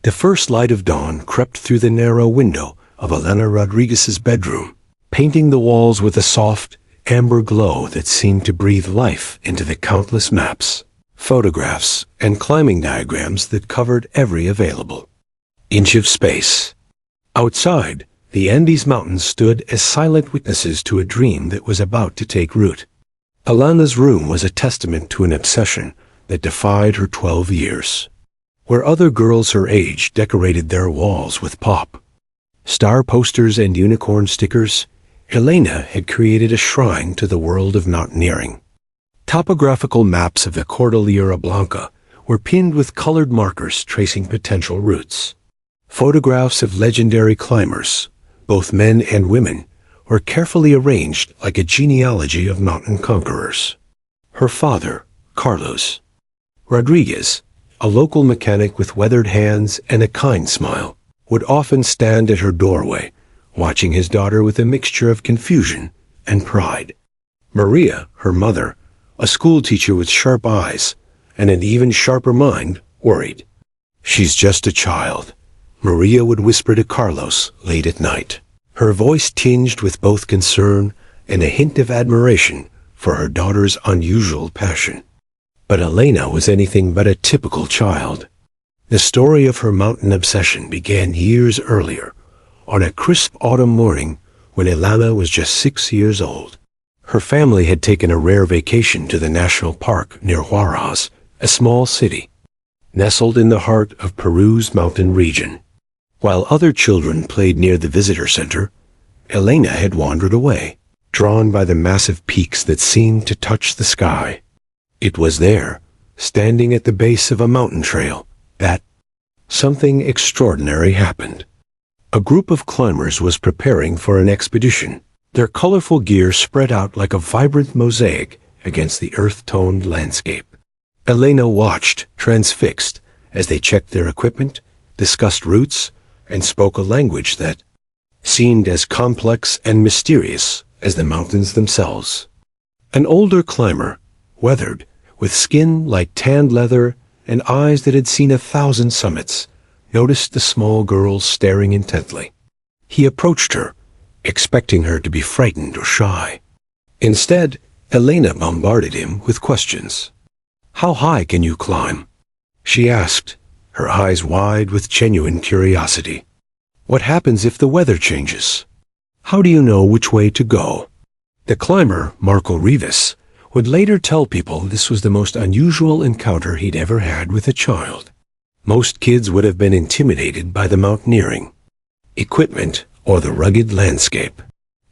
The first light of dawn crept through the narrow window of Elena Rodriguez's bedroom, painting the walls with a soft, amber glow that seemed to breathe life into the countless maps, photographs, and climbing diagrams that covered every available inch of space. Outside, the Andes Mountains stood as silent witnesses to a dream that was about to take root. Elena's room was a testament to an obsession that defied her 12 years. Where other girls her age decorated their walls with pop, star posters and unicorn stickers, Elena had created a shrine to the world of mountaineering. Topographical maps of the Cordillera Blanca were pinned with colored markers tracing potential routes. Photographs of legendary climbers, both men and women, were carefully arranged like a genealogy of mountain conquerors. Her father, Carlos Rodriguez, a local mechanic with weathered hands and a kind smile, would often stand at her doorway, watching his daughter with a mixture of confusion and pride. Maria, her mother, a schoolteacher with sharp eyes and an even sharper mind, worried. "She's just a child," Maria would whisper to Carlos late at night, her voice tinged with both concern and a hint of admiration for her daughter's unusual passion. But Elena was anything but a typical child. The story of her mountain obsession began years earlier, on a crisp autumn morning when Elena was just 6 years old. Her family had taken a rare vacation to the national park near Huaraz, a small city, nestled in the heart of Peru's mountain region. While other children played near the visitor center, Elena had wandered away, drawn by the massive peaks that seemed to touch the sky. It was there, standing at the base of a mountain trail, that something extraordinary happened. A group of climbers was preparing for an expedition, their colorful gear spread out like a vibrant mosaic against the earth-toned landscape. Elena watched, transfixed, as they checked their equipment, discussed routes, and spoke a language that seemed as complex and mysterious as the mountains themselves. An older climber, weathered, with skin like tanned leather and eyes that had seen 1,000 summits, noticed the small girl staring intently. He approached her, expecting her to be frightened or shy. Instead, Elena bombarded him with questions. "How high can you climb?" she asked, her eyes wide with genuine curiosity. "What happens if the weather changes? How do you know which way to go?" The climber, Marco Rivas, would later tell people this was the most unusual encounter he'd ever had with a child. Most kids would have been intimidated by the mountaineering equipment or the rugged landscape.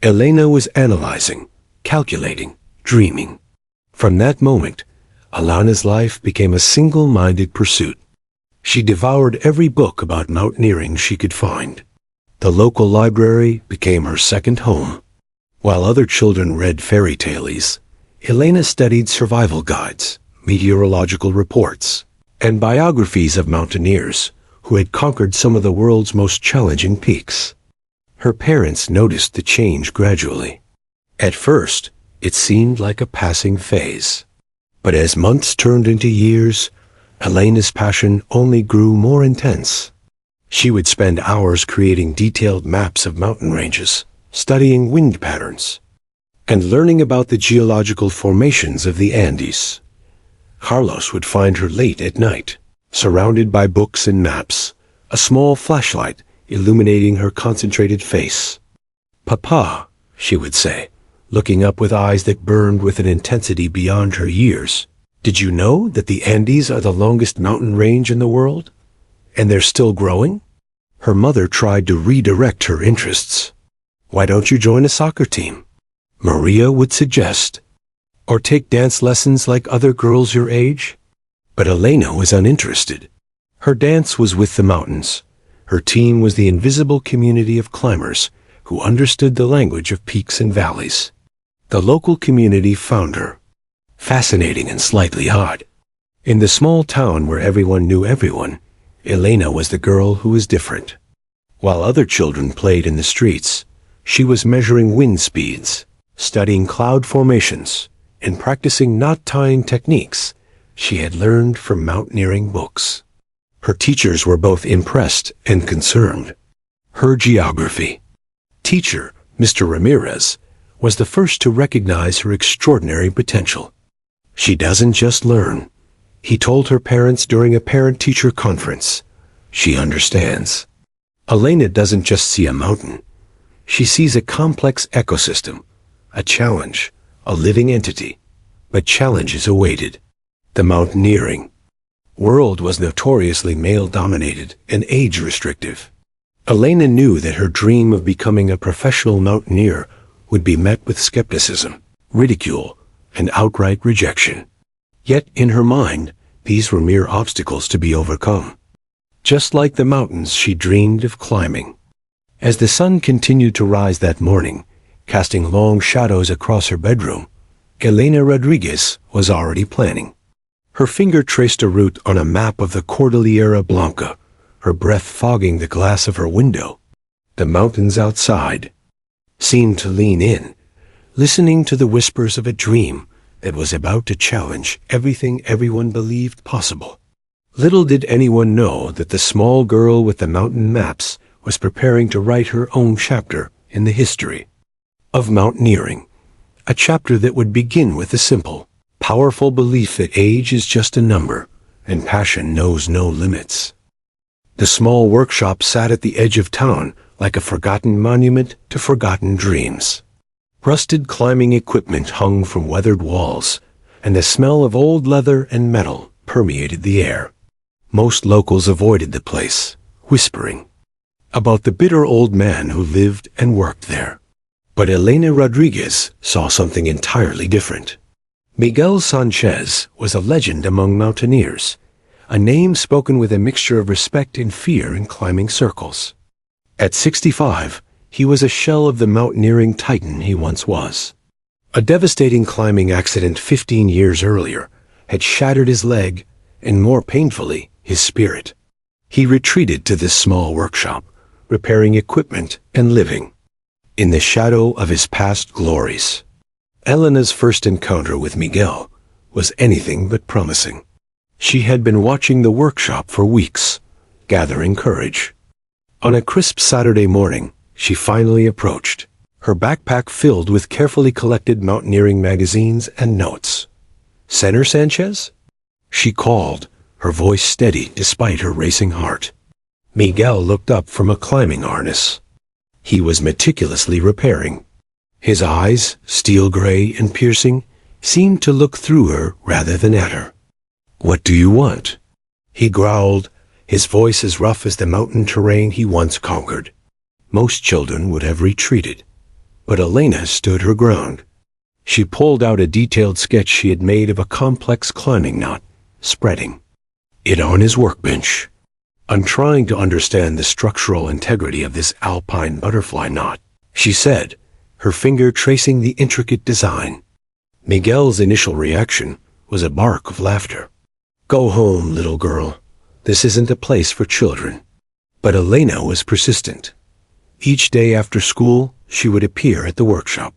Elena was analyzing, calculating, dreaming. From that moment, Alana's life became a single-minded pursuit. She devoured every book about mountaineering she could find. The local library became her second home. While other children read fairy tales, Elena studied survival guides, meteorological reports, and biographies of mountaineers who had conquered some of the world's most challenging peaks. Her parents noticed the change gradually. At first, it seemed like a passing phase. But as months turned into years, Elena's passion only grew more intense. She would spend hours creating detailed maps of mountain ranges, studying wind patterns, and learning about the geological formations of the Andes. Carlos would find her late at night, surrounded by books and maps, a small flashlight illuminating her concentrated face. "Papa," she would say, looking up with eyes that burned with an intensity beyond her years, "did you know that the Andes are the longest mountain range in the world? And they're still growing?" Her mother tried to redirect her interests. "Why don't you join a soccer team?" Maria would suggest. "Or take dance lessons like other girls your age?" But Elena was uninterested. Her dance was with the mountains. Her team was the invisible community of climbers who understood the language of peaks and valleys. The local community found her fascinating and slightly odd. In the small town where everyone knew everyone, Elena was the girl who was different. While other children played in the streets, she was measuring wind speeds, studying cloud formations, and practicing knot-tying techniques she had learned from mountaineering books. Her teachers were both impressed and concerned. Her geography teacher, Mr. Ramirez, was the first to recognize her extraordinary potential. She doesn't just learn, he told her parents during a parent-teacher conference. She understands. Elena doesn't just see a mountain. She sees a complex ecosystem, a challenge, a living entity. But challenges awaited. The mountaineering world was notoriously male-dominated and age-restrictive. Elena knew that her dream of becoming a professional mountaineer would be met with skepticism, ridicule, and outright rejection. Yet, in her mind, these were mere obstacles to be overcome. Just like the mountains she dreamed of climbing. As the sun continued to rise that morning, casting long shadows across her bedroom, Elena Rodriguez was already planning. Her finger traced a route on a map of the Cordillera Blanca, her breath fogging the glass of her window. The mountains outside seemed to lean in, listening to the whispers of a dream that was about to challenge everything everyone believed possible. Little did anyone know that the small girl with the mountain maps was preparing to write her own chapter in the history of mountaineering, a chapter that would begin with a simple, powerful belief that age is just a number and passion knows no limits. The small workshop sat at the edge of town like a forgotten monument to forgotten dreams. Rusted climbing equipment hung from weathered walls, and the smell of old leather and metal permeated the air. Most locals avoided the place, whispering about the bitter old man who lived and worked there. But Elena Rodriguez saw something entirely different. Miguel Sanchez was a legend among mountaineers, a name spoken with a mixture of respect and fear in climbing circles. At 65, he was a shell of the mountaineering titan he once was. A devastating climbing accident 15 years earlier had shattered his leg and, more painfully, his spirit. He retreated to this small workshop, repairing equipment and living in the shadow of his past glories. Elena's first encounter with Miguel was anything but promising. She had been watching the workshop for weeks, gathering courage. On a crisp Saturday morning, she finally approached, her backpack filled with carefully collected mountaineering magazines and notes. "Senator Sanchez?" she called, her voice steady despite her racing heart. Miguel looked up from a climbing harness. He was meticulously repairing. His eyes, steel gray and piercing, seemed to look through her rather than at her. "What do you want?" he growled, his voice as rough as the mountain terrain he once conquered. Most children would have retreated, but Elena stood her ground. She pulled out a detailed sketch she had made of a complex climbing knot, spreading it on his workbench. "I'm trying to understand the structural integrity of this alpine butterfly knot," she said, her finger tracing the intricate design. Miguel's initial reaction was a bark of laughter. "Go home, little girl. This isn't a place for children." But Elena was persistent. Each day after school, she would appear at the workshop.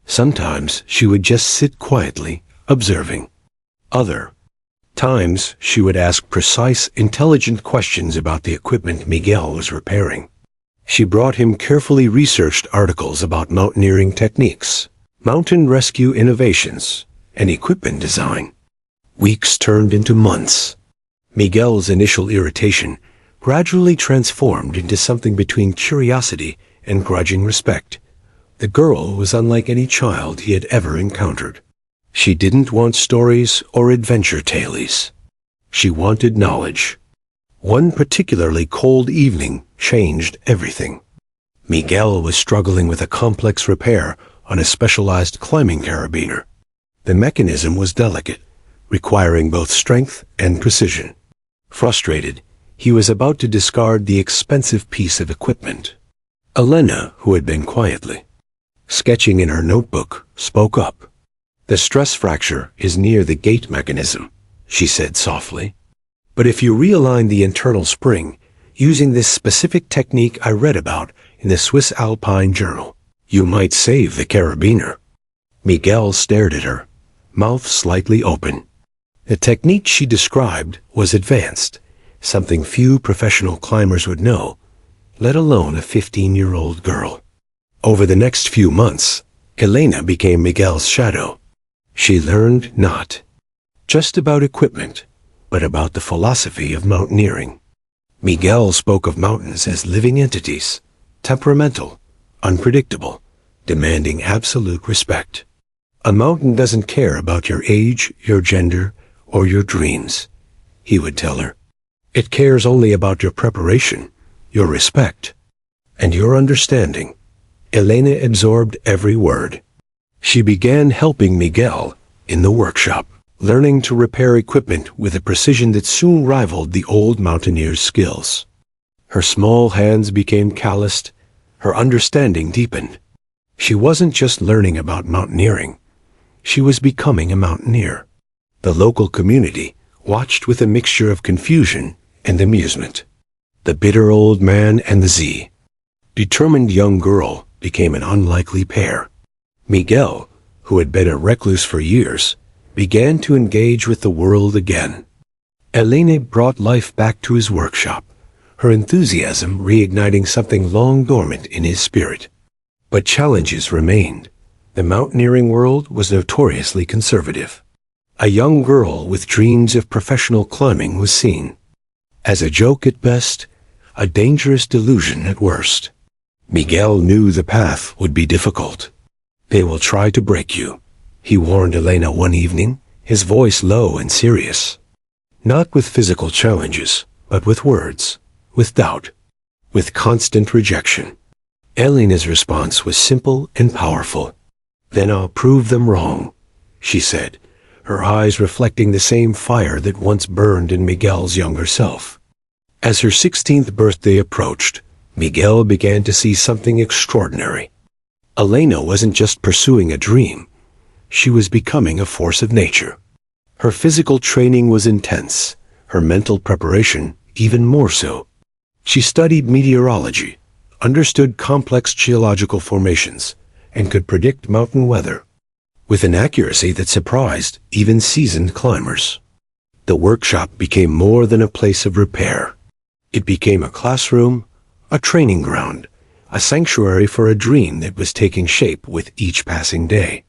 Sometimes she would just sit quietly, observing. Other times, she would ask precise, intelligent questions about the equipment Miguel was repairing. She brought him carefully researched articles about mountaineering techniques, mountain rescue innovations, and equipment design. Weeks turned into months. Miguel's initial irritation gradually transformed into something between curiosity and grudging respect. The girl was unlike any child he had ever encountered. She didn't want stories or adventure tales. She wanted knowledge. One particularly cold evening changed everything. Miguel was struggling with a complex repair on a specialized climbing carabiner. The mechanism was delicate, requiring both strength and precision. Frustrated, he was about to discard the expensive piece of equipment. Elena, who had been quietly sketching in her notebook, spoke up. "The stress fracture is near the gate mechanism," she said softly. "But if you realign the internal spring, using this specific technique I read about in the Swiss Alpine Journal, you might save the carabiner." Miguel stared at her, mouth slightly open. The technique she described was advanced, something few professional climbers would know, let alone a 15-year-old girl. Over the next few months, Elena became Miguel's shadow. She learned not just about equipment, but about the philosophy of mountaineering. Miguel spoke of mountains as living entities, temperamental, unpredictable, demanding absolute respect. A mountain doesn't care about your age, your gender, or your dreams, he would tell her. It cares only about your preparation, your respect, and your understanding. Elena absorbed every word. She began helping Miguel in the workshop, learning to repair equipment with a precision that soon rivaled the old mountaineer's skills. Her small hands became calloused, her understanding deepened. She wasn't just learning about mountaineering, she was becoming a mountaineer. The local community watched with a mixture of confusion and amusement. The bitter old man and the determined young girl became an unlikely pair. Miguel, who had been a recluse for years, began to engage with the world again. Elena brought life back to his workshop, her enthusiasm reigniting something long dormant in his spirit. But challenges remained. The mountaineering world was notoriously conservative. A young girl with dreams of professional climbing was seen as a joke at best, a dangerous delusion at worst. Miguel knew the path would be difficult. "They will try to break you," he warned Elena one evening, his voice low and serious. Not with physical challenges, but with words, with doubt, with constant rejection. Elena's response was simple and powerful. "Then I'll prove them wrong," she said, her eyes reflecting the same fire that once burned in Miguel's younger self. As her 16th birthday approached, Miguel began to see something extraordinary. Elena wasn't just pursuing a dream. She was becoming a force of nature. Her physical training was intense, her mental preparation even more so. She studied meteorology, understood complex geological formations, and could predict mountain weather with an accuracy that surprised even seasoned climbers. The workshop became more than a place of repair. It became a classroom, a training ground, a sanctuary for a dream that was taking shape with each passing day.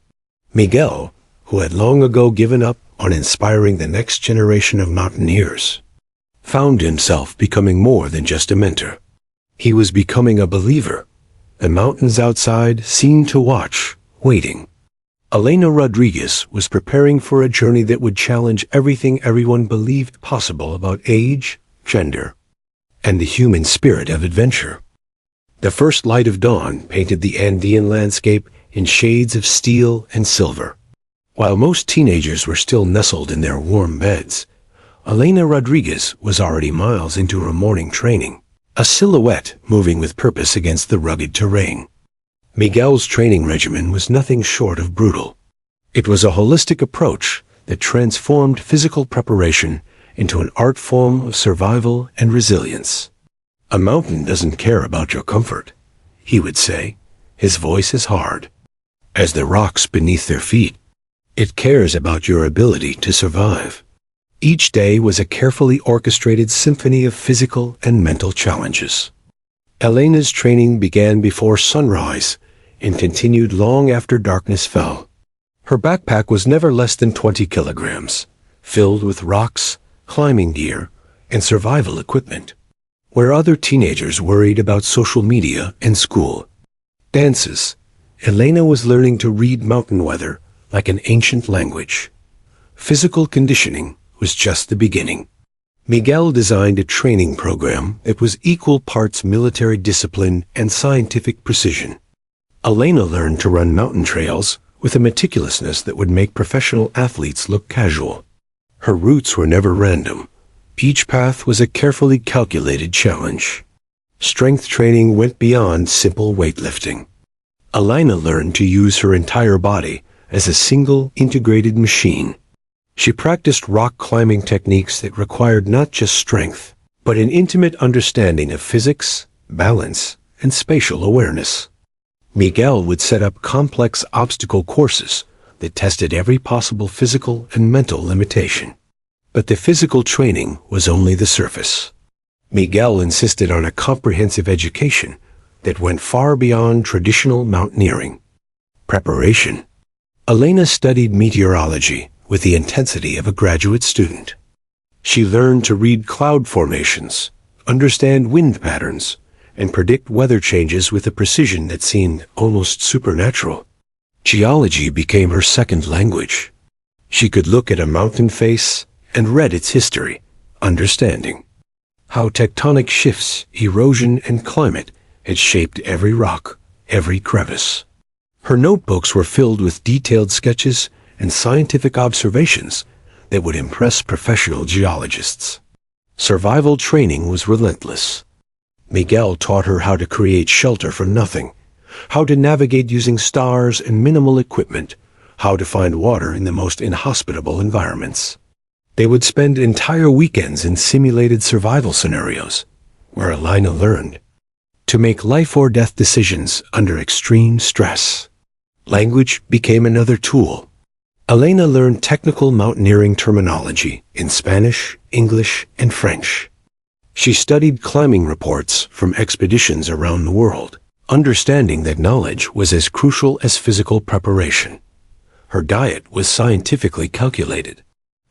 Miguel, who had long ago given up on inspiring the next generation of mountaineers, found himself becoming more than just a mentor. He was becoming a believer. The mountains outside seemed to watch, waiting. Elena Rodriguez was preparing for a journey that would challenge everything everyone believed possible about age, gender, and the human spirit of adventure. The first light of dawn painted the Andean landscape in shades of steel and silver. While most teenagers were still nestled in their warm beds, Elena Rodriguez was already miles into her morning training, a silhouette moving with purpose against the rugged terrain. Miguel's training regimen was nothing short of brutal. It was a holistic approach that transformed physical preparation into an art form of survival and resilience. "A mountain doesn't care about your comfort," he would say, his voice as hard as the rocks beneath their feet. "It cares about your ability to survive." Each day was a carefully orchestrated symphony of physical and mental challenges. Elena's training began before sunrise and continued long after darkness fell. Her backpack was never less than 20 kilograms, filled with rocks, climbing gear, and survival equipment. Where other teenagers worried about social media and school dances, Elena was learning to read mountain weather like an ancient language. Physical conditioning was just the beginning. Miguel designed a training program that was equal parts military discipline and scientific precision. Elena learned to run mountain trails with a meticulousness that would make professional athletes look casual. Her routes were never random. Each path was a carefully calculated challenge. Strength training went beyond simple weightlifting. Elena learned to use her entire body as a single integrated machine. She practiced rock climbing techniques that required not just strength, but an intimate understanding of physics, balance, and spatial awareness. Miguel would set up complex obstacle courses that tested every possible physical and mental limitation. But the physical training was only the surface. Miguel insisted on a comprehensive education that went far beyond traditional mountaineering. Preparation. Elena studied meteorology with the intensity of a graduate student. She learned to read cloud formations, understand wind patterns, and predict weather changes with a precision that seemed almost supernatural. Geology became her second language. She could look at a mountain face and read its history, understanding how tectonic shifts, erosion, and climate had shaped every rock, every crevice. Her notebooks were filled with detailed sketches and scientific observations that would impress professional geologists. Survival training was relentless. Miguel taught her how to create shelter from nothing, how to navigate using stars and minimal equipment, how to find water in the most inhospitable environments. They would spend entire weekends in simulated survival scenarios, where Elena learned to make life-or-death decisions under extreme stress. Language became another tool. Elena learned technical mountaineering terminology in Spanish, English, and French. She studied climbing reports from expeditions around the world, understanding that knowledge was as crucial as physical preparation. Her diet was scientifically calculated.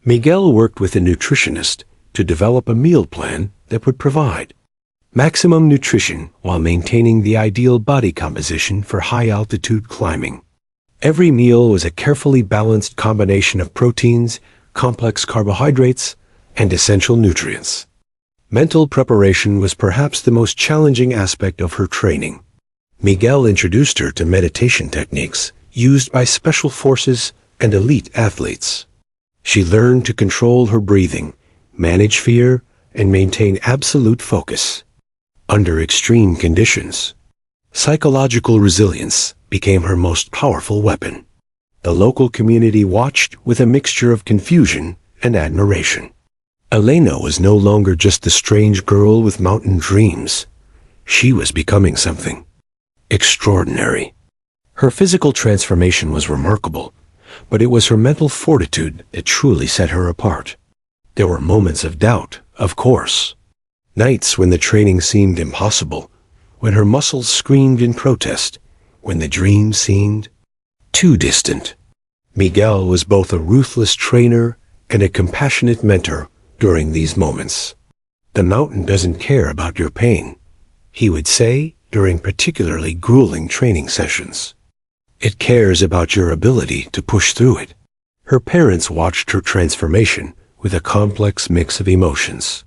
Miguel worked with a nutritionist to develop a meal plan that would provide maximum nutrition while maintaining the ideal body composition for high-altitude climbing. Every meal was a carefully balanced combination of proteins, complex carbohydrates, and essential nutrients. Mental preparation was perhaps the most challenging aspect of her training. Miguel introduced her to meditation techniques used by special forces and elite athletes. She learned to control her breathing, manage fear, and maintain absolute focus. Under extreme conditions, psychological resilience became her most powerful weapon. The local community watched with a mixture of confusion and admiration. Elena was no longer just the strange girl with mountain dreams. She was becoming something extraordinary. Her physical transformation was remarkable, but it was her mental fortitude that truly set her apart. There were moments of doubt, of course. Nights when the training seemed impossible, when her muscles screamed in protest, when the dream seemed too distant. Miguel was both a ruthless trainer and a compassionate mentor during these moments. "The mountain doesn't care about your pain," he would say during particularly grueling training sessions. "It cares about your ability to push through it." Her parents watched her transformation with a complex mix of emotions.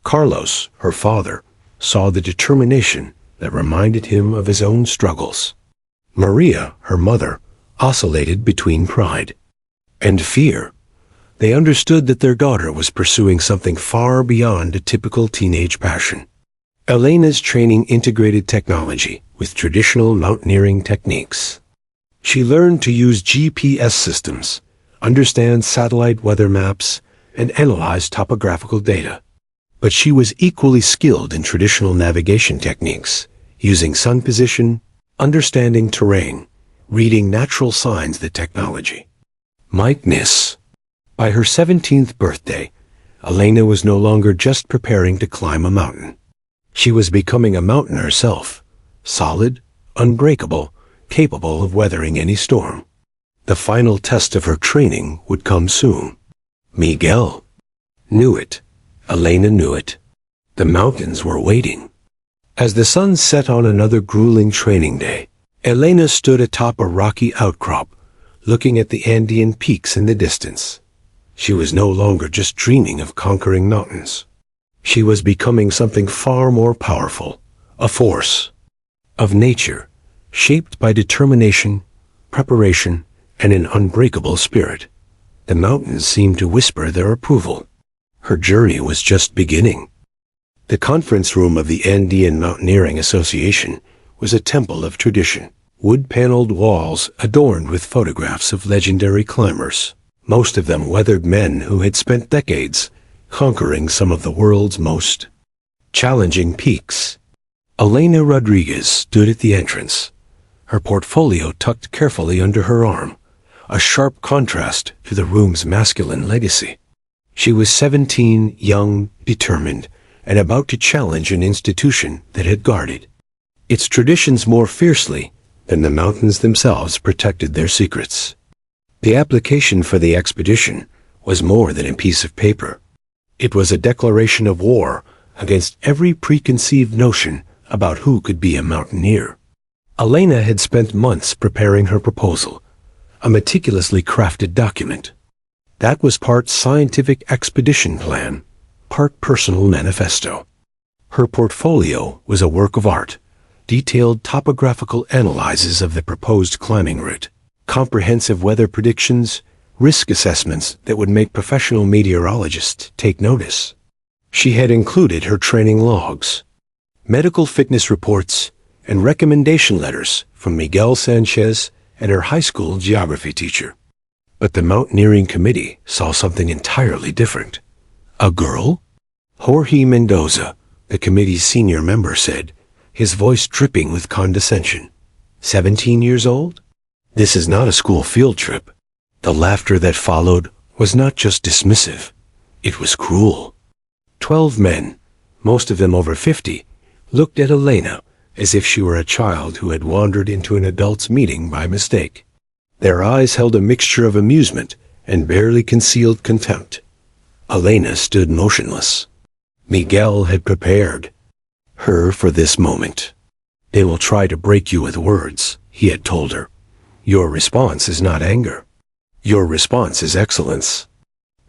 Carlos, her father, saw the determination that reminded him of his own struggles. Maria, her mother, oscillated between pride and fear. They understood that their daughter was pursuing something far beyond a typical teenage passion. Elena's training integrated technology with traditional mountaineering techniques. She learned to use GPS systems, understand satellite weather maps, and analyze topographical data. But she was equally skilled in traditional navigation techniques, using sun position, understanding terrain, reading natural signs that technology might miss. By her 17th birthday, Elena was no longer just preparing to climb a mountain. She was becoming a mountain herself, solid, unbreakable, capable of weathering any storm. The final test of her training would come soon. Miguel knew it. Elena knew it. The mountains were waiting. As the sun set on another grueling training day, Elena stood atop a rocky outcrop, looking at the Andean peaks in the distance. She was no longer just dreaming of conquering mountains. She was becoming something far more powerful, a force of nature, shaped by determination, preparation, and an unbreakable spirit. The mountains seemed to whisper their approval. Her journey was just beginning. The conference room of the Andean Mountaineering Association was a temple of tradition. Wood-paneled walls adorned with photographs of legendary climbers, most of them weathered men who had spent decades conquering some of the world's most challenging peaks. Elena Rodriguez stood at the entrance, her portfolio tucked carefully under her arm, a sharp contrast to the room's masculine legacy. She was 17, young, determined, and about to challenge an institution that had guarded its traditions more fiercely than the mountains themselves protected their secrets. The application for the expedition was more than a piece of paper. It was a declaration of war against every preconceived notion about who could be a mountaineer. Elena had spent months preparing her proposal, a meticulously crafted document. That was part scientific expedition plan, part personal manifesto. Her portfolio was a work of art, detailed topographical analyses of the proposed climbing route, comprehensive weather predictions, risk assessments that would make professional meteorologists take notice. She had included her training logs, medical fitness reports, and recommendation letters from Miguel Sanchez and her high school geography teacher. But the mountaineering committee saw something entirely different. A girl? Jorge Mendoza, the committee's senior member, said, his voice dripping with condescension. 17 years old? This is not a school field trip. The laughter that followed was not just dismissive. It was cruel. 12 men, most of them over 50, looked at Elena as if she were a child who had wandered into an adult's meeting by mistake. Their eyes held a mixture of amusement and barely concealed contempt. Elena stood motionless. Miguel had prepared her for this moment. They will try to break you with words, he had told her. Your response is not anger. Your response is excellence.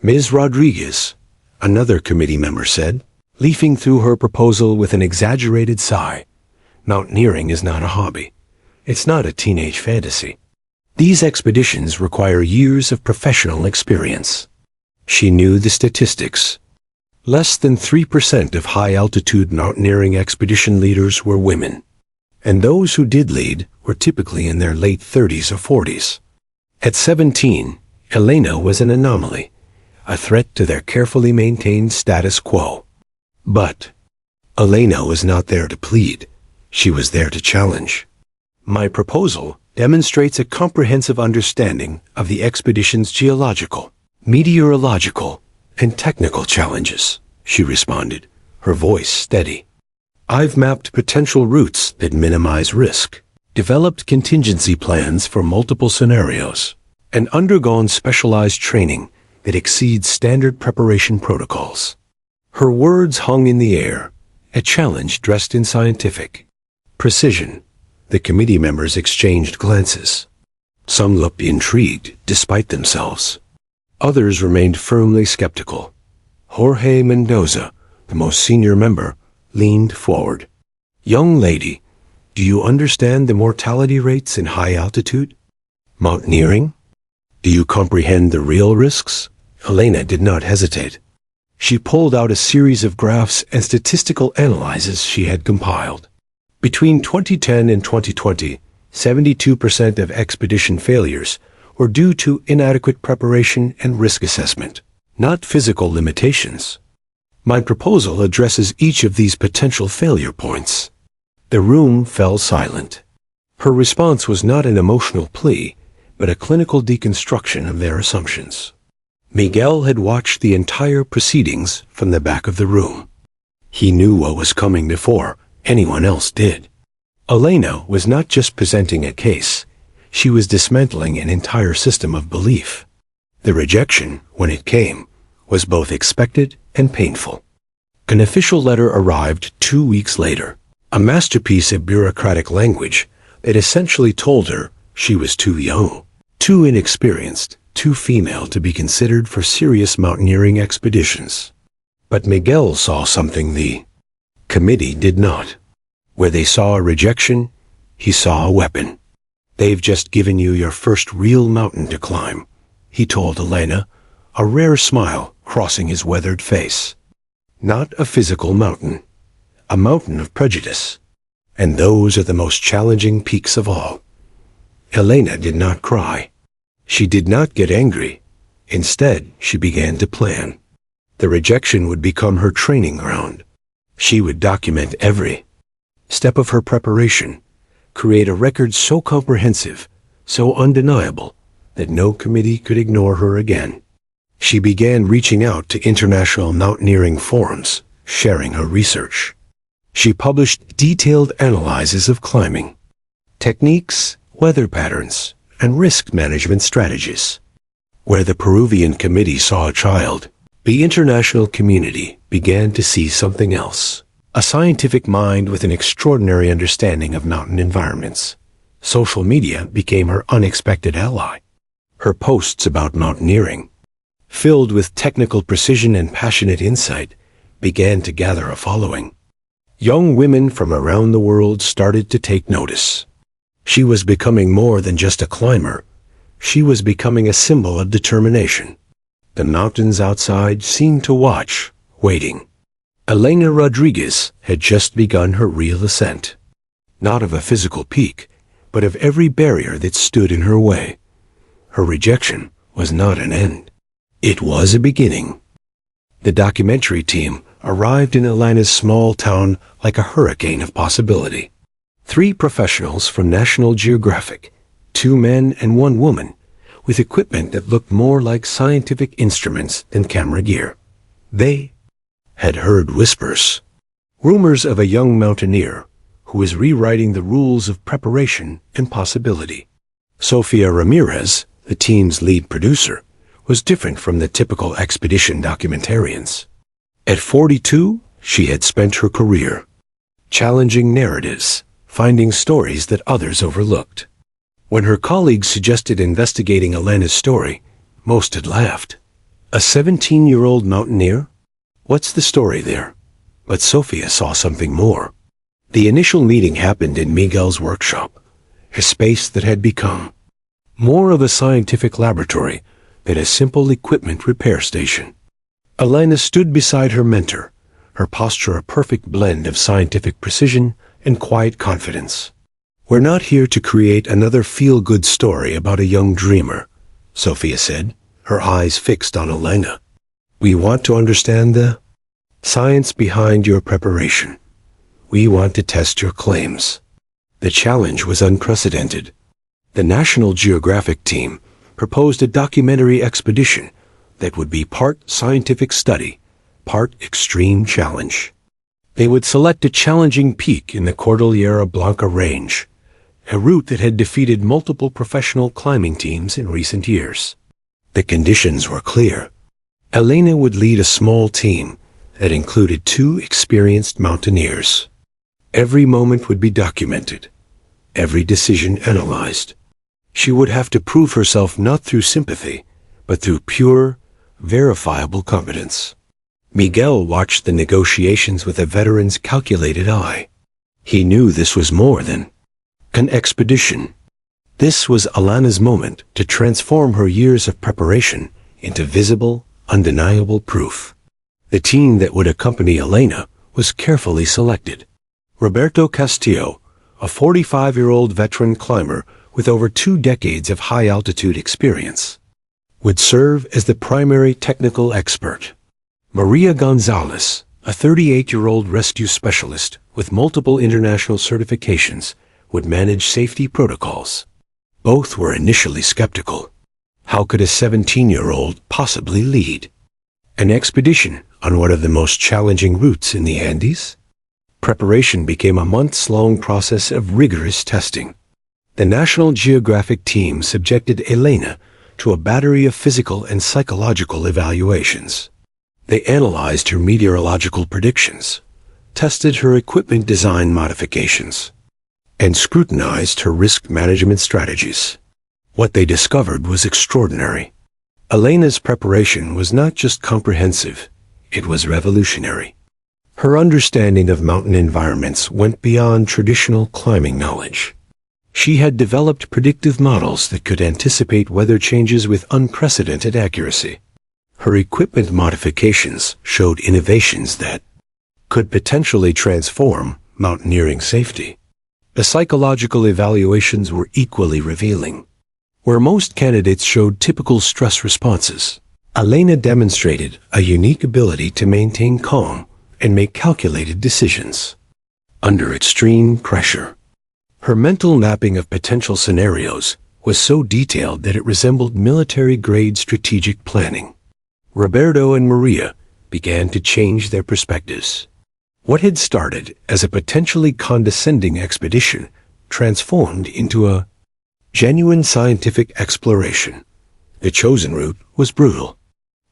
Ms. Rodriguez, another committee member said, leafing through her proposal with an exaggerated sigh. Mountaineering is not a hobby. It's not a teenage fantasy. These expeditions require years of professional experience. She knew the statistics. Less than 3% of high-altitude mountaineering expedition leaders were women, and those who did lead were typically in their late 30s or 40s. At 17, Elena was an anomaly, a threat to their carefully maintained status quo. But Elena was not there to plead. She was there to challenge. My proposal demonstrates a comprehensive understanding of the expedition's geological, meteorological, and technical challenges, she responded, her voice steady. I've mapped potential routes that minimize risk, developed contingency plans for multiple scenarios, and undergone specialized training that exceeds standard preparation protocols. Her words hung in the air, a challenge dressed in scientific precision. The committee members exchanged glances. Some looked intrigued despite themselves. Others remained firmly skeptical. Jorge Mendoza, the most senior member, leaned forward. Young lady, do you understand the mortality rates in high altitude? Mountaineering? Do you comprehend the real risks? Elena did not hesitate. She pulled out a series of graphs and statistical analyses she had compiled. Between 2010 and 2020, 72% of expedition failures were due to inadequate preparation and risk assessment, not physical limitations. My proposal addresses each of these potential failure points. The room fell silent. Her response was not an emotional plea, but a clinical deconstruction of their assumptions. Miguel had watched the entire proceedings from the back of the room. He knew what was coming before anyone else did. Elena was not just presenting a case, she was dismantling an entire system of belief. The rejection, when it came, was both expected and painful. An official letter arrived 2 weeks later, a masterpiece of bureaucratic language that essentially told her she was too young, too inexperienced, too female to be considered for serious mountaineering expeditions. But Miguel saw something the committee did not. Where they saw a rejection, he saw a weapon. They've just given you your first real mountain to climb, he told Elena, a rare smile crossing his weathered face. Not a physical mountain, a mountain of prejudice. And those are the most challenging peaks of all. Elena did not cry. She did not get angry. Instead, she began to plan. The rejection would become her training ground. She would document every step of her preparation, create a record so comprehensive, so undeniable, that no committee could ignore her again. She began reaching out to international mountaineering forums, sharing her research. She published detailed analyses of climbing techniques, weather patterns, and risk management strategies. Where the Peruvian committee saw a child, the international community began to see something else. A scientific mind with an extraordinary understanding of mountain environments. Social media became her unexpected ally. Her posts about mountaineering, filled with technical precision and passionate insight, began to gather a following. Young women from around the world started to take notice. She was becoming more than just a climber. She was becoming a symbol of determination. The mountains outside seemed to watch, waiting. Elena Rodriguez had just begun her real ascent. Not of a physical peak, but of every barrier that stood in her way. Her rejection was not an end. It was a beginning. The documentary team arrived in Elena's small town like a hurricane of possibility. 3 professionals from National Geographic, 2 men and 1 woman, with equipment that looked more like scientific instruments than camera gear. They had heard whispers, rumors of a young mountaineer who was rewriting the rules of preparation and possibility. Sofia Ramirez, the team's lead producer, was different from the typical expedition documentarians. At 42, she had spent her career challenging narratives, finding stories that others overlooked. When her colleagues suggested investigating Elena's story, most had laughed. A 17-year-old mountaineer? What's the story there? But Sofia saw something more. The initial meeting happened in Miguel's workshop, a space that had become more of a scientific laboratory than a simple equipment repair station. Elena stood beside her mentor, her posture a perfect blend of scientific precision and quiet confidence. "We're not here to create another feel-good story about a young dreamer," Sofia said, her eyes fixed on Elena. "We want to understand the science behind your preparation. We want to test your claims." The challenge was unprecedented. The National Geographic team proposed a documentary expedition that would be part scientific study, part extreme challenge. They would select a challenging peak in the Cordillera Blanca range, a route that had defeated multiple professional climbing teams in recent years. The conditions were clear. Elena would lead a small team that included 2 experienced mountaineers. Every moment would be documented, every decision analyzed. She would have to prove herself not through sympathy, but through pure, verifiable competence. Miguel watched the negotiations with a veteran's calculated eye. He knew this was more than an expedition. This was Elena's moment to transform her years of preparation into visible, undeniable proof. The team that would accompany Elena was carefully selected. Roberto Castillo, a 45-year-old veteran climber with over 2 decades of high-altitude experience, would serve as the primary technical expert. Maria Gonzalez, a 38-year-old rescue specialist with multiple international certifications, would manage safety protocols. Both were initially skeptical. How could a 17-year-old possibly lead an expedition on one of the most challenging routes in the Andes? Preparation became a months-long process of rigorous testing. The National Geographic team subjected Elena to a battery of physical and psychological evaluations. They analyzed her meteorological predictions, tested her equipment design modifications, and scrutinized her risk management strategies. What they discovered was extraordinary. Elena's preparation was not just comprehensive, it was revolutionary. Her understanding of mountain environments went beyond traditional climbing knowledge. She had developed predictive models that could anticipate weather changes with unprecedented accuracy. Her equipment modifications showed innovations that could potentially transform mountaineering safety. The psychological evaluations were equally revealing. Where most candidates showed typical stress responses, Elena demonstrated a unique ability to maintain calm and make calculated decisions under extreme pressure. Her mental mapping of potential scenarios was so detailed that it resembled military-grade strategic planning. Roberto and Maria began to change their perspectives. What had started as a potentially condescending expedition transformed into a genuine scientific exploration. The chosen route was brutal.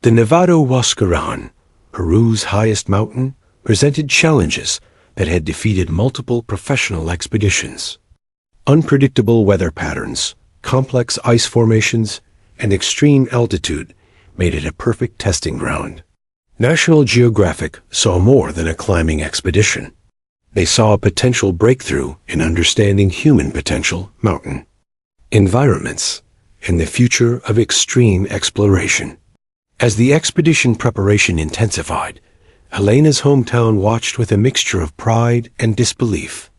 The Nevado Huascarán, Peru's highest mountain, presented challenges that had defeated multiple professional expeditions. Unpredictable weather patterns, complex ice formations, and extreme altitude made it a perfect testing ground. National Geographic saw more than a climbing expedition. They saw a potential breakthrough in understanding human potential, mountain environments, and the future of extreme exploration. As the expedition preparation intensified, Elena's hometown watched with a mixture of pride and disbelief.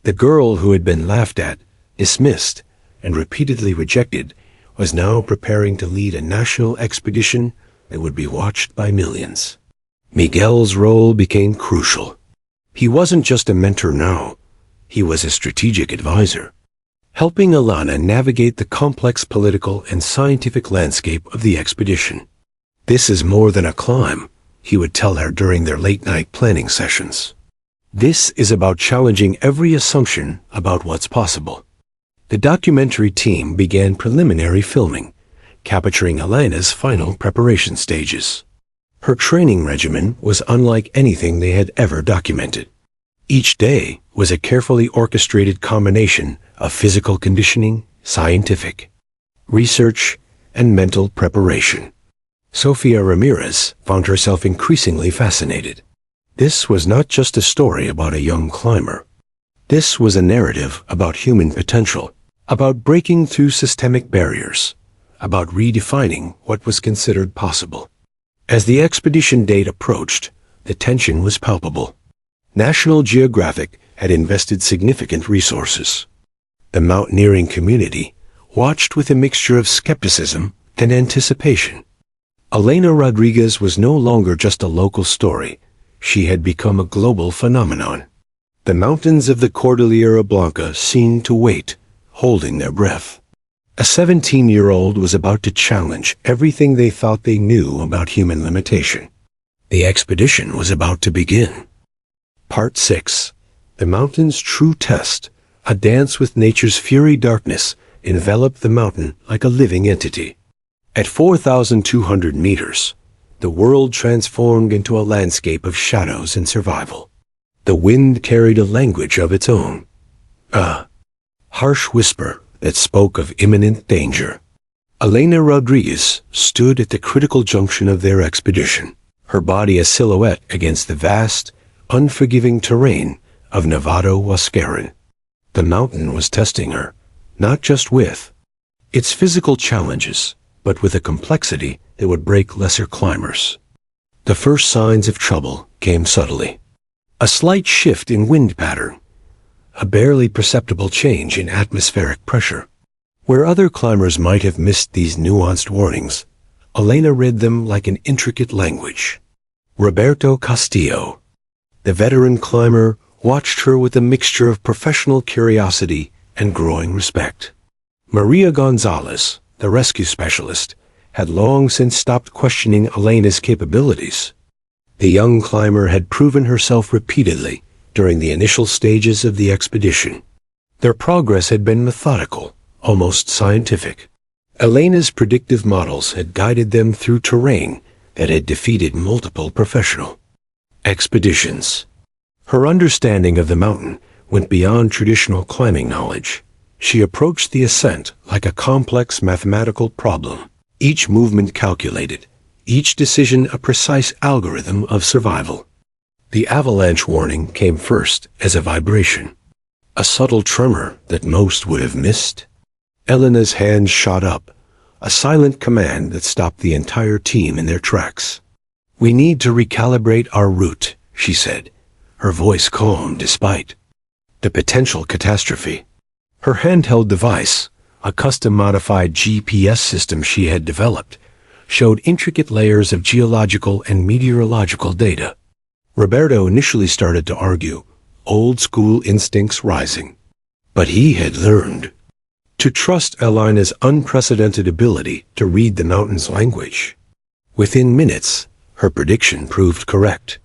The girl who had been laughed at, dismissed, and repeatedly rejected was now preparing to lead a national expedition that would be watched by millions. Miguel's role became crucial. He wasn't just a mentor now, he was a strategic advisor, helping Alana navigate the complex political and scientific landscape of the expedition. "This is more than a climb," he would tell her during their late-night planning sessions. "This is about challenging every assumption about what's possible." The documentary team began preliminary filming, capturing Elena's final preparation stages. Her training regimen was unlike anything they had ever documented. Each day was a carefully orchestrated combination of physical conditioning, scientific research, and mental preparation. Sofia Ramirez found herself increasingly fascinated. This was not just a story about a young climber. This was a narrative about human potential, about breaking through systemic barriers, about redefining what was considered possible. As the expedition date approached, the tension was palpable. National Geographic had invested significant resources. The mountaineering community watched with a mixture of skepticism and anticipation. Elena Rodriguez was no longer just a local story. She had become a global phenomenon. The mountains of the Cordillera Blanca seemed to wait, holding their breath. A 17-year-old was about to challenge everything they thought they knew about human limitation. The expedition was about to begin. Part 6. The Mountain's True Test. A dance with nature's fury. Darkness enveloped the mountain like a living entity. At 4,200 meters, the world transformed into a landscape of shadows and survival. The wind carried a language of its own, a harsh whisper that spoke of imminent danger. Elena Rodriguez stood at the critical junction of their expedition, her body a silhouette against the vast, unforgiving terrain of Nevado Huascarán. The mountain was testing her, not just with its physical challenges, but with a complexity that would break lesser climbers. The first signs of trouble came subtly. A slight shift in wind pattern, a barely perceptible change in atmospheric pressure. Where other climbers might have missed these nuanced warnings, Elena read them like an intricate language. Roberto Castillo, the veteran climber, watched her with a mixture of professional curiosity and growing respect. Maria Gonzalez, the rescue specialist, had long since stopped questioning Elena's capabilities. The young climber had proven herself repeatedly during the initial stages of the expedition. Their progress had been methodical, almost scientific. Elena's predictive models had guided them through terrain that had defeated multiple professional expeditions. Her understanding of the mountain went beyond traditional climbing knowledge. She approached the ascent like a complex mathematical problem, each movement calculated, each decision a precise algorithm of survival. The avalanche warning came first as a vibration, a subtle tremor that most would have missed. Elena's hand shot up, a silent command that stopped the entire team in their tracks. "We need to recalibrate our route," she said, her voice calm despite the potential catastrophe. Her handheld device, a custom-modified GPS system she had developed, showed intricate layers of geological and meteorological data. Roberto initially started to argue, old-school instincts rising. But he had learned to trust Elena's unprecedented ability to read the mountain's language. Within minutes, her prediction proved correct.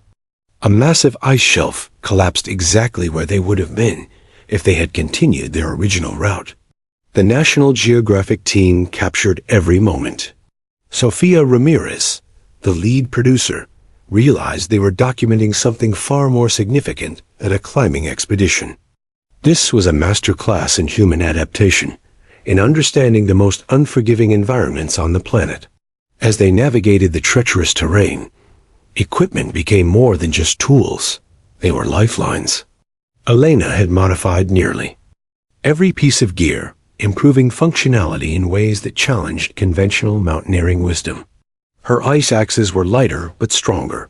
A massive ice shelf collapsed exactly where they would have been if they had continued their original route. The National Geographic team captured every moment. Sofia Ramirez, the lead producer, realized they were documenting something far more significant than a climbing expedition. This was a master class in human adaptation, in understanding the most unforgiving environments on the planet. As they navigated the treacherous terrain, equipment became more than just tools. They were lifelines. Elena had modified nearly every piece of gear, improving functionality in ways that challenged conventional mountaineering wisdom. Her ice axes were lighter but stronger,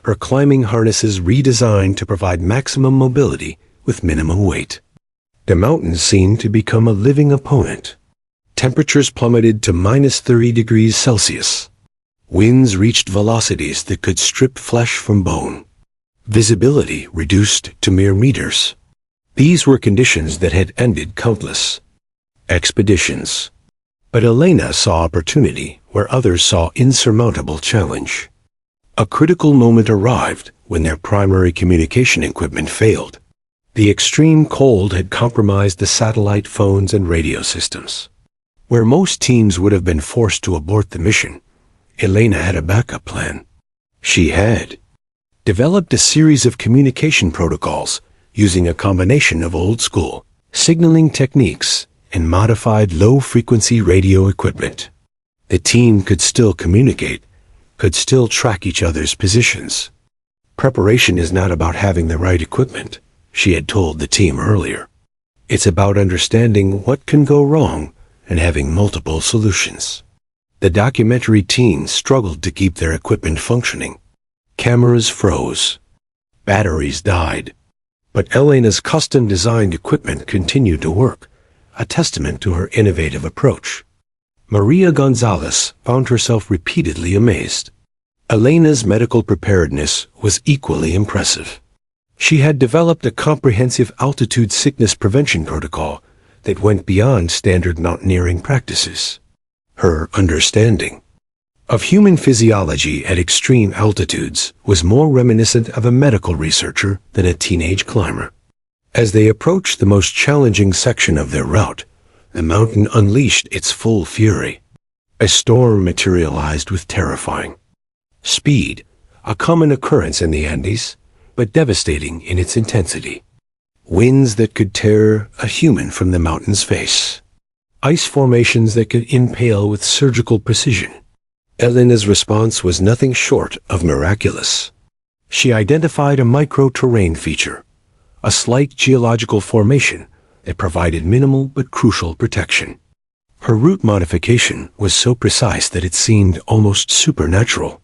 her climbing harnesses redesigned to provide maximum mobility with minimum weight. The mountains seemed to become a living opponent. Temperatures plummeted to -30 degrees Celsius. Winds reached velocities that could strip flesh from bone. Visibility reduced to mere meters. These were conditions that had ended countless expeditions. But Elena saw opportunity where others saw insurmountable challenge. A critical moment arrived when their primary communication equipment failed. The extreme cold had compromised the satellite phones and radio systems. Where most teams would have been forced to abort the mission, Elena had a backup plan. She had developed a series of communication protocols using a combination of old-school signaling techniques and modified low-frequency radio equipment. The team could still communicate, could still track each other's positions. Preparation is not about having the right equipment, she had told the team earlier. It's about understanding what can go wrong and having multiple solutions. The documentary team struggled to keep their equipment functioning. Cameras froze. Batteries died. But Elena's custom-designed equipment continued to work, a testament to her innovative approach. Maria Gonzalez found herself repeatedly amazed. Elena's medical preparedness was equally impressive. She had developed a comprehensive altitude sickness prevention protocol that went beyond standard mountaineering practices. Her understanding of human physiology at extreme altitudes was more reminiscent of a medical researcher than a teenage climber. As they approached the most challenging section of their route, the mountain unleashed its full fury. A storm materialized with terrifying speed, a common occurrence in the Andes, but devastating in its intensity. Winds that could tear a human from the mountain's face. Ice formations that could impale with surgical precision. Elena's response was nothing short of miraculous. She identified a micro-terrain feature, a slight geological formation that provided minimal but crucial protection. Her route modification was so precise that it seemed almost supernatural.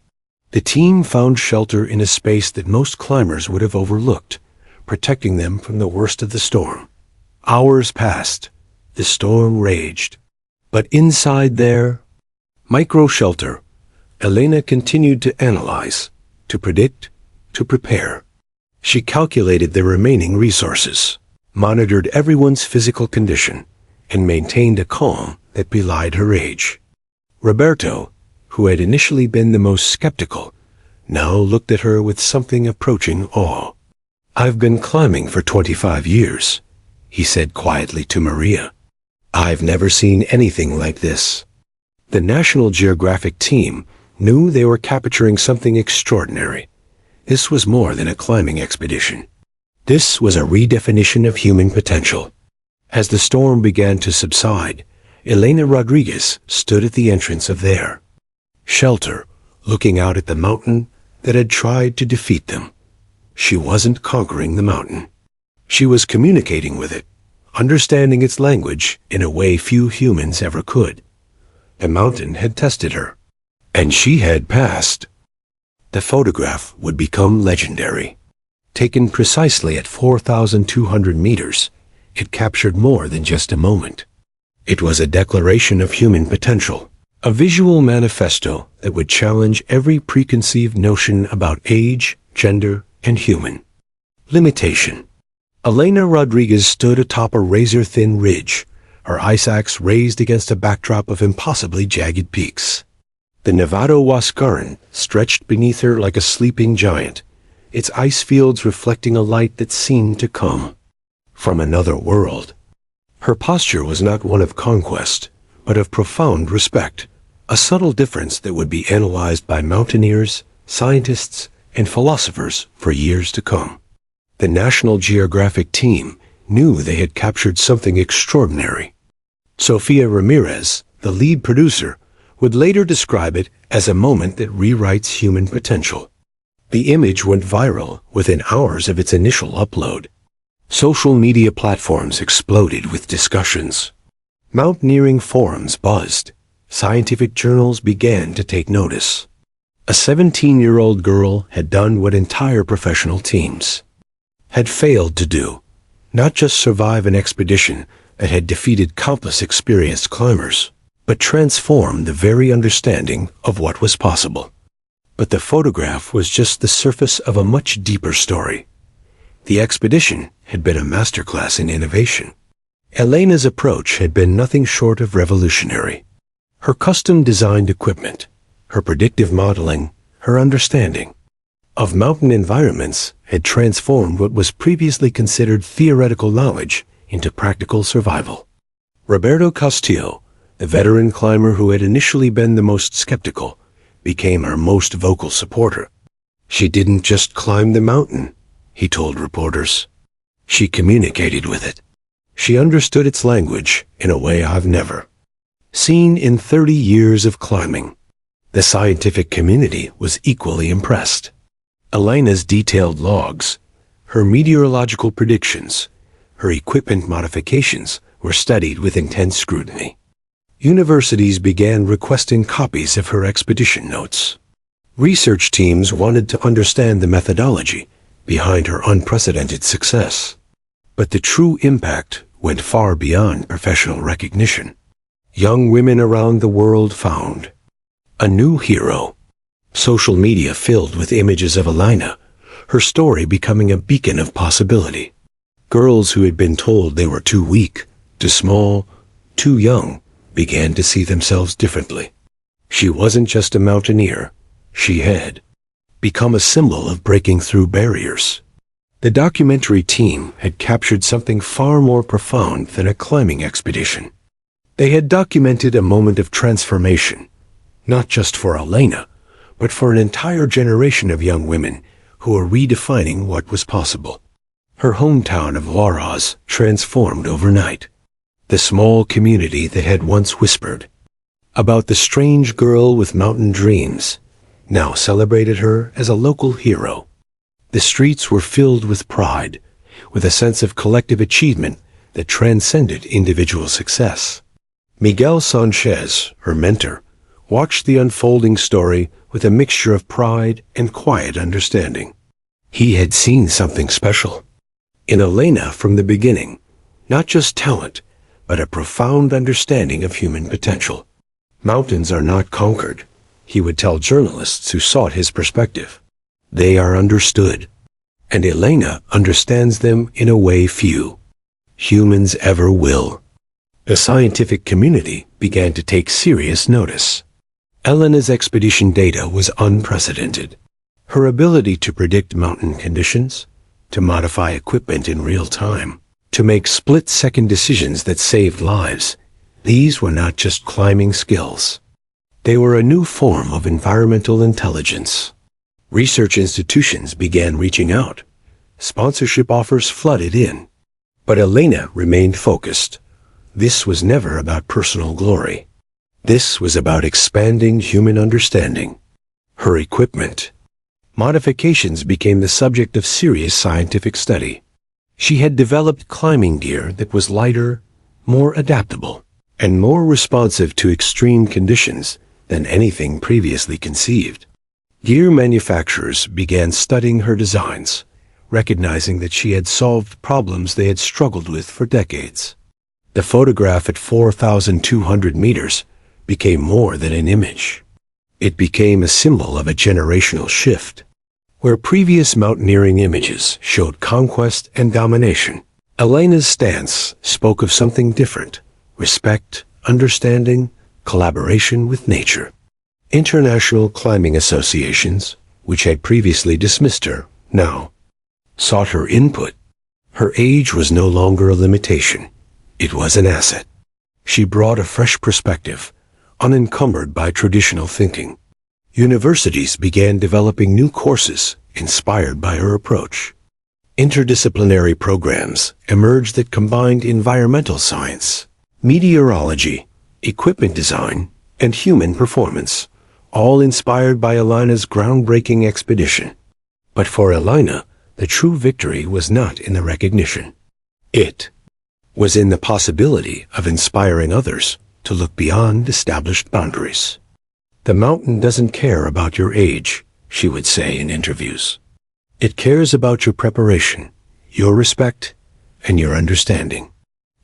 The team found shelter in a space that most climbers would have overlooked, protecting them from the worst of the storm. Hours passed. The storm raged. But inside their micro-shelter, Elena continued to analyze, to predict, to prepare. She calculated the remaining resources, monitored everyone's physical condition, and maintained a calm that belied her age. Roberto, who had initially been the most skeptical, now looked at her with something approaching awe. "I've been climbing for 25 years," he said quietly to Maria. "I've never seen anything like this." The National Geographic team knew they were capturing something extraordinary. This was more than a climbing expedition. This was a redefinition of human potential. As the storm began to subside, Elena Rodriguez stood at the entrance of their shelter, looking out at the mountain that had tried to defeat them. She wasn't conquering the mountain. She was communicating with it, understanding its language in a way few humans ever could. The mountain had tested her, and she had passed. The photograph would become legendary. Taken precisely at 4,200 meters, it captured more than just a moment. It was a declaration of human potential, a visual manifesto that would challenge every preconceived notion about age, gender, and human limitation. Elena Rodriguez stood atop a razor-thin ridge, her ice axe raised against a backdrop of impossibly jagged peaks. The Nevado Huascaran stretched beneath her like a sleeping giant, its ice fields reflecting a light that seemed to come from another world. Her posture was not one of conquest, but of profound respect, a subtle difference that would be analyzed by mountaineers, scientists, and philosophers for years to come. The National Geographic team knew they had captured something extraordinary. Sofia Ramirez, the lead producer, would later describe it as a moment that rewrites human potential. The image went viral within hours of its initial upload. Social media platforms exploded with discussions. Mountaineering forums buzzed. Scientific journals began to take notice. A 17-year-old girl had done what entire professional teams had failed to do, not just survive an expedition that had defeated countless experienced climbers, but transform the very understanding of what was possible. But the photograph was just the surface of a much deeper story. The expedition had been a masterclass in innovation. Elena's approach had been nothing short of revolutionary. Her custom-designed equipment, her predictive modeling, her understanding of mountain environments had transformed what was previously considered theoretical knowledge into practical survival. Roberto Castillo, the veteran climber who had initially been the most skeptical, became her most vocal supporter. She didn't just climb the mountain, he told reporters. She communicated with it. She understood its language in a way I've never seen in 30 years of climbing. The scientific community was equally impressed. Elena's detailed logs, her meteorological predictions, her equipment modifications were studied with intense scrutiny. Universities began requesting copies of her expedition notes. Research teams wanted to understand the methodology behind her unprecedented success. But the true impact went far beyond professional recognition. Young women around the world found a new hero. Social media filled with images of Elena, her story becoming a beacon of possibility. Girls who had been told they were too weak, too small, too young, began to see themselves differently. She wasn't just a mountaineer. She had become a symbol of breaking through barriers. The documentary team had captured something far more profound than a climbing expedition. They had documented a moment of transformation, not just for Elena, but for an entire generation of young women who were redefining what was possible. Her hometown of Huaraz transformed overnight. The small community that had once whispered about the strange girl with mountain dreams now celebrated her as a local hero. The streets were filled with pride, with a sense of collective achievement that transcended individual success. Miguel Sanchez, her mentor, watched the unfolding story with a mixture of pride and quiet understanding. He had seen something special in Elena from the beginning, not just talent, but a profound understanding of human potential. Mountains are not conquered, he would tell journalists who sought his perspective. They are understood, and Elena understands them in a way few humans ever will. The scientific community began to take serious notice. Elena's expedition data was unprecedented. Her ability to predict mountain conditions, to modify equipment in real time, to make split-second decisions that saved lives, these were not just climbing skills. They were a new form of environmental intelligence. Research institutions began reaching out. Sponsorship offers flooded in. But Elena remained focused. This was never about personal glory. This was about expanding human understanding. Her equipment modifications became the subject of serious scientific study. She had developed climbing gear that was lighter, more adaptable, and more responsive to extreme conditions than anything previously conceived. Gear manufacturers began studying her designs, recognizing that she had solved problems they had struggled with for decades. The photograph at 4,200 meters became more than an image. It became a symbol of a generational shift. Where previous mountaineering images showed conquest and domination, Elena's stance spoke of something different: respect, understanding, collaboration with nature. International climbing associations, which had previously dismissed her, now sought her input. Her age was no longer a limitation. It was an asset. She brought a fresh perspective, unencumbered by traditional thinking. Universities began developing new courses inspired by her approach. Interdisciplinary programs emerged that combined environmental science, meteorology, equipment design, and human performance, all inspired by Elena's groundbreaking expedition. But for Elena, the true victory was not in the recognition. It was in the possibility of inspiring others to look beyond established boundaries. "The mountain doesn't care about your age," she would say in interviews. "It cares about your preparation, your respect, and your understanding."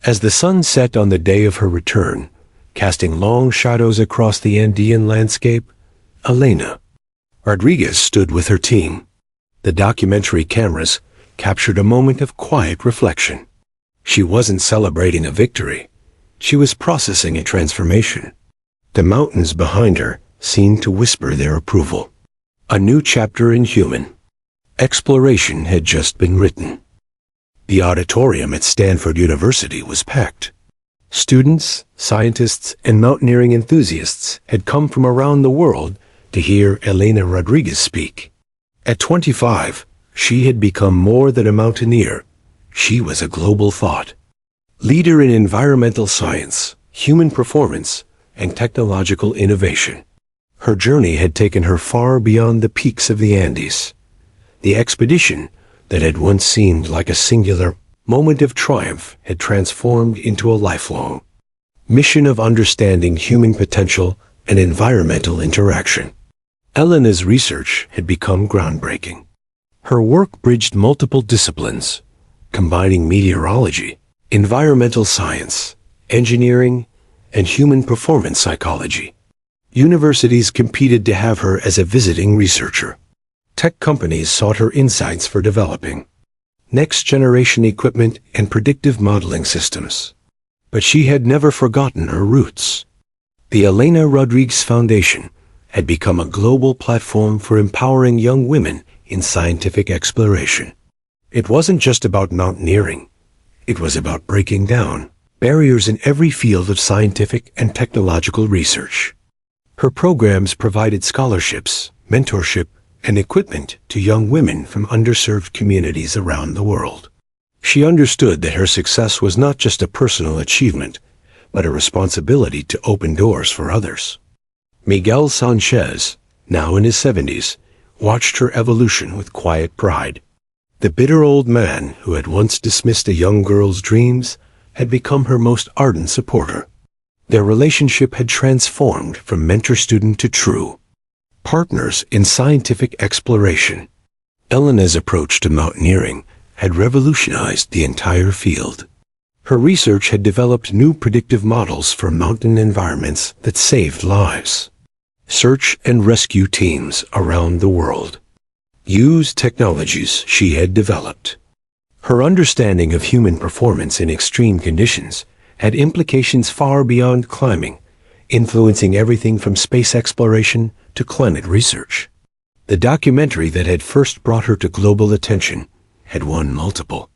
As the sun set on the day of her return, casting long shadows across the Andean landscape, Elena Rodriguez stood with her team. The documentary cameras captured a moment of quiet reflection. She wasn't celebrating a victory. She was processing a transformation. The mountains behind her seemed to whisper their approval. A new chapter in human exploration had just been written. The auditorium at Stanford University was packed. Students, scientists, and mountaineering enthusiasts had come from around the world to hear Elena Rodriguez speak. At 25, she had become more than a mountaineer. She was a global thought leader in environmental science, human performance, and technological innovation. Her journey had taken her far beyond the peaks of the Andes. The expedition that had once seemed like a singular moment of triumph had transformed into a lifelong mission of understanding human potential and environmental interaction. Elena's research had become groundbreaking. Her work bridged multiple disciplines, combining meteorology, environmental science, engineering, and human performance psychology. Universities competed to have her as a visiting researcher. Tech companies sought her insights for developing next-generation equipment and predictive modeling systems. But she had never forgotten her roots. The Elena Rodriguez Foundation had become a global platform for empowering young women in scientific exploration. It wasn't just about mountaineering. It was about breaking down barriers in every field of scientific and technological research. Her programs provided scholarships, mentorship, and equipment to young women from underserved communities around the world. She understood that her success was not just a personal achievement, but a responsibility to open doors for others. Miguel Sanchez, now in his 70s, watched her evolution with quiet pride. The bitter old man who had once dismissed a young girl's dreams had become her most ardent supporter. Their relationship had transformed from mentor-student to true partners in scientific exploration. Elena's approach to mountaineering had revolutionized the entire field. Her research had developed new predictive models for mountain environments that saved lives. Search and rescue teams around the world used technologies she had developed. Her understanding of human performance in extreme conditions had implications far beyond climbing, influencing everything from space exploration to climate research. The documentary that had first brought her to global attention had won multiple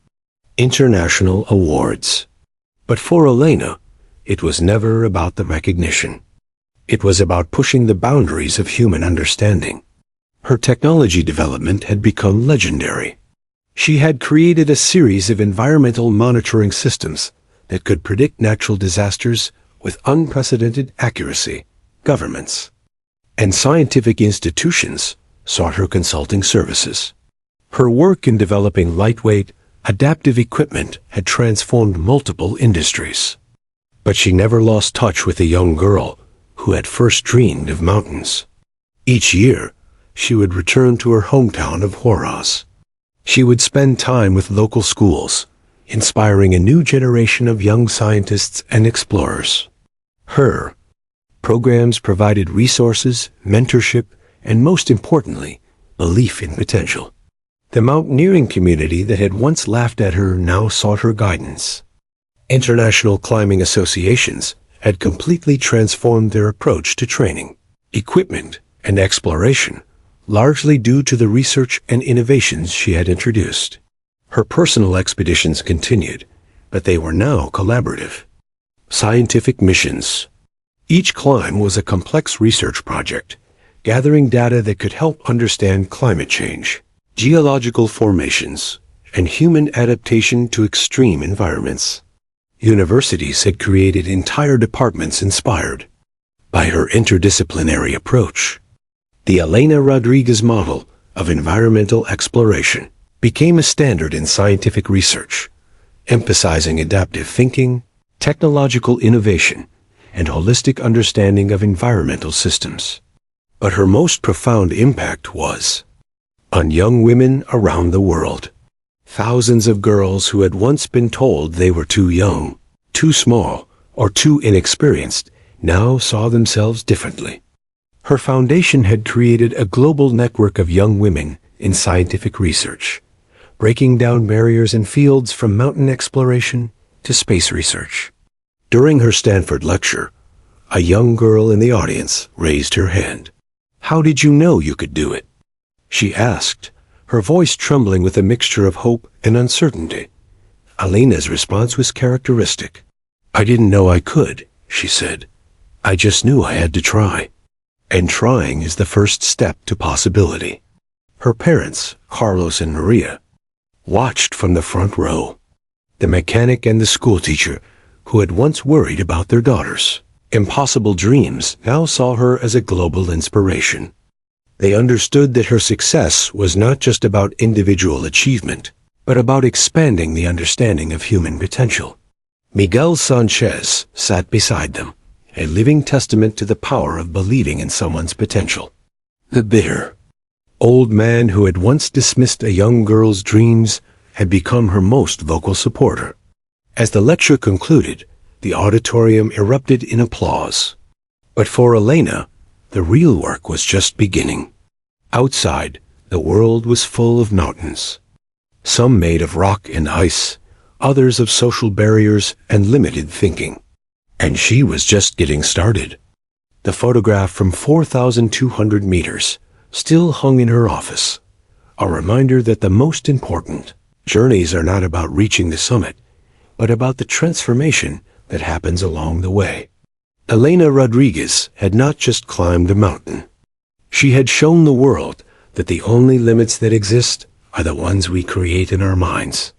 international awards. But for Elena, it was never about the recognition. It was about pushing the boundaries of human understanding. Her technology development had become legendary. She had created a series of environmental monitoring systems that could predict natural disasters with unprecedented accuracy. Governments and scientific institutions sought her consulting services. Her work in developing lightweight, adaptive equipment had transformed multiple industries. But she never lost touch with the young girl who had first dreamed of mountains. Each year, she would return to her hometown of Huaraz. She would spend time with local schools, inspiring a new generation of young scientists and explorers. Her programs provided resources, mentorship, and most importantly, belief in potential. The mountaineering community that had once laughed at her now sought her guidance. International climbing associations had completely transformed their approach to training. equipment, and exploration, largely due to the research and innovations she had introduced. Her personal expeditions continued, but they were now collaborative. Scientific missions. Each climb was a complex research project, gathering data that could help understand climate change, geological formations, and human adaptation to extreme environments. Universities had created entire departments inspired by her interdisciplinary approach. The Elena Rodriguez model of environmental exploration became a standard in scientific research, emphasizing adaptive thinking, technological innovation, and holistic understanding of environmental systems. But her most profound impact was on young women around the world. Thousands of girls who had once been told they were too young, too small, or too inexperienced now saw themselves differently. Her foundation had created a global network of young women in scientific research, breaking down barriers in fields from mountain exploration to space research. During her Stanford lecture, a young girl in the audience raised her hand. "How did you know you could do it?" she asked, her voice trembling with a mixture of hope and uncertainty. Elena's response was characteristic. "I didn't know I could," she said. "I just knew I had to try. And trying is the first step to possibility." Her parents, Carlos and Maria, watched from the front row. The mechanic and the schoolteacher, who had once worried about their daughters' impossible dreams, now saw her as a global inspiration. They understood that her success was not just about individual achievement, but about expanding the understanding of human potential. Miguel Sanchez sat beside them, a living testament to the power of believing in someone's potential. The bitter old man who had once dismissed a young girl's dreams had become her most vocal supporter. As the lecture concluded, the auditorium erupted in applause. But for Elena, the real work was just beginning. Outside, the world was full of mountains, some made of rock and ice, others of social barriers and limited thinking. And she was just getting started. The photograph from 4,200 meters still hung in her office, a reminder that the most important journeys are not about reaching the summit, but about the transformation that happens along the way. Elena Rodriguez had not just climbed a mountain. She had shown the world that the only limits that exist are the ones we create in our minds.